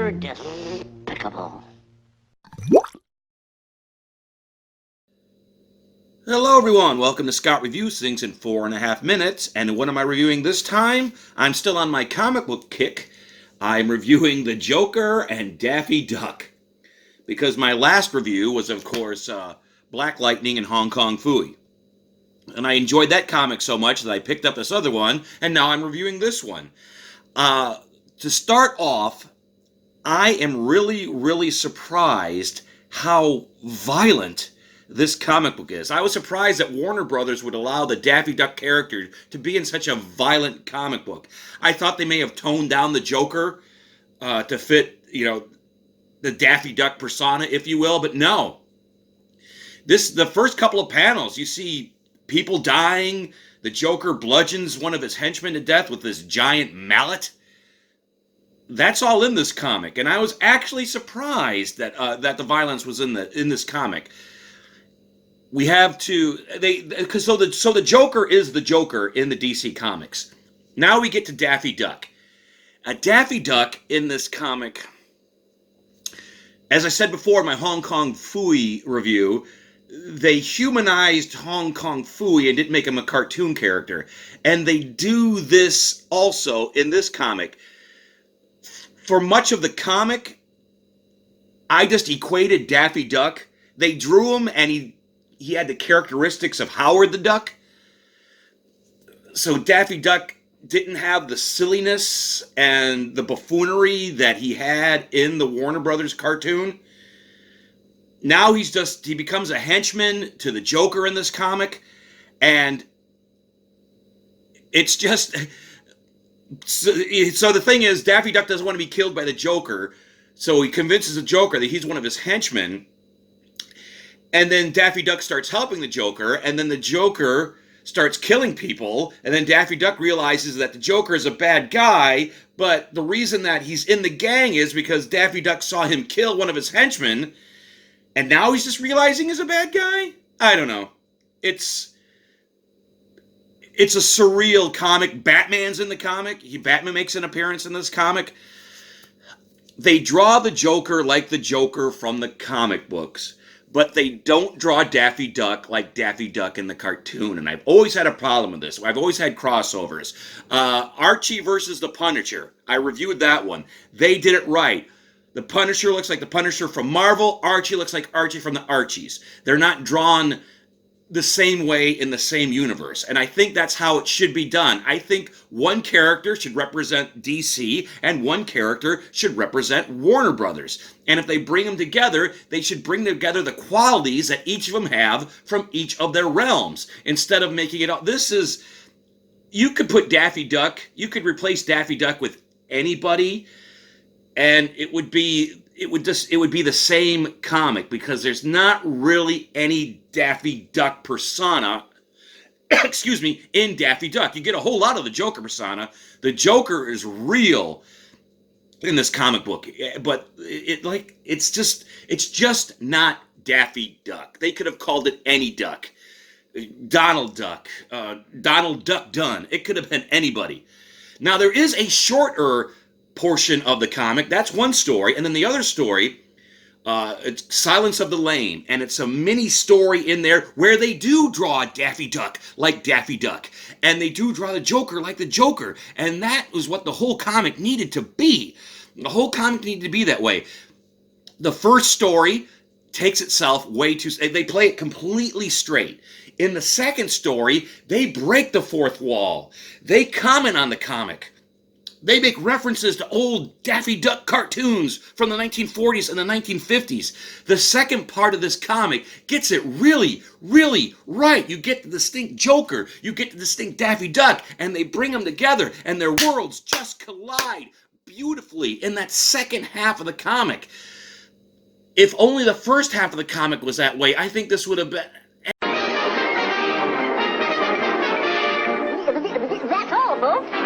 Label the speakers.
Speaker 1: You're despicable.
Speaker 2: Hello everyone, welcome to Scott Reviews Things in 4.5 minutes, and what am I reviewing this time? I'm still on my comic book kick. I'm reviewing The Joker and Daffy Duck. Because my last review was, of course, Black Lightning and Hong Kong Phooey. And I enjoyed that comic so much that I picked up this other one, and now I'm reviewing this one. To start off, I am really surprised how violent this comic book is. I was surprised that Warner Brothers would allow the Daffy Duck character to be in such a violent comic book. I thought they may have toned down the Joker to fit, the Daffy Duck persona, if you will, but no. The first couple of panels, you see people dying. The Joker bludgeons one of his henchmen to death with this giant mallet. That's all in this comic, and I was actually surprised that the violence was in this comic. We have so the Joker is the Joker in the DC comics. Now we get to Daffy Duck. Daffy Duck in this comic, as I said before in my Hong Kong Phooey review, they humanized Hong Kong Phooey and didn't make him a cartoon character. And they do this also in this comic. For much of the comic, I just equated Daffy Duck. They drew him and he had the characteristics of Howard the Duck. So Daffy Duck didn't have the silliness and the buffoonery that he had in the Warner Brothers cartoon. Now he becomes a henchman to the Joker in this comic, and it's just... So the thing is, Daffy Duck doesn't want to be killed by the Joker, so he convinces the Joker that he's one of his henchmen. And then Daffy Duck starts helping the Joker, and then the Joker starts killing people, and then Daffy Duck realizes that the Joker is a bad guy, but the reason that he's in the gang is because Daffy Duck saw him kill one of his henchmen, and now he's just realizing he's a bad guy? I don't know. It's a surreal comic. Batman's in the comic. Batman makes an appearance in this comic. They draw the Joker like the Joker from the comic books, but they don't draw Daffy Duck like Daffy Duck in the cartoon, and I've always had a problem with this. I've always had crossovers. Archie versus the Punisher. I reviewed that one. They did it right. The Punisher looks like the Punisher from Marvel. Archie looks like Archie from the Archies. They're not drawn the same way in the same universe, and I think that's how it should be done. I think one character should represent DC and one character should represent Warner Brothers, and if they bring them together, they should bring together the qualities that each of them have from each of their realms, instead of making it all... You could put Daffy Duck, you could replace Daffy Duck with anybody, and it would be the same comic, because there's not really any Daffy Duck persona, in Daffy Duck. You get a whole lot of the Joker persona. The Joker is real in this comic book, but it's just not Daffy Duck. They could have called it any duck. Donald Duck, Donald Duck Dunn. It could have been anybody. Now, there is a shorter portion of the comic. That's one story. And then the other story, it's Silence of the Lame. And it's a mini story in there where they do draw Daffy Duck like Daffy Duck. And they do draw the Joker like the Joker. And that was what the whole comic needed to be. The whole comic needed to be that way. The first story takes itself way too... They play it completely straight. In the second story, they break the fourth wall. They comment on the comic. They make references to old Daffy Duck cartoons from the 1940s and the 1950s. The second part of this comic gets it really right. You get the distinct Joker, you get the distinct Daffy Duck, and they bring them together, and their worlds just collide beautifully in that second half of the comic. If only the first half of the comic was that way, I think this would have been...
Speaker 1: That's all, folks.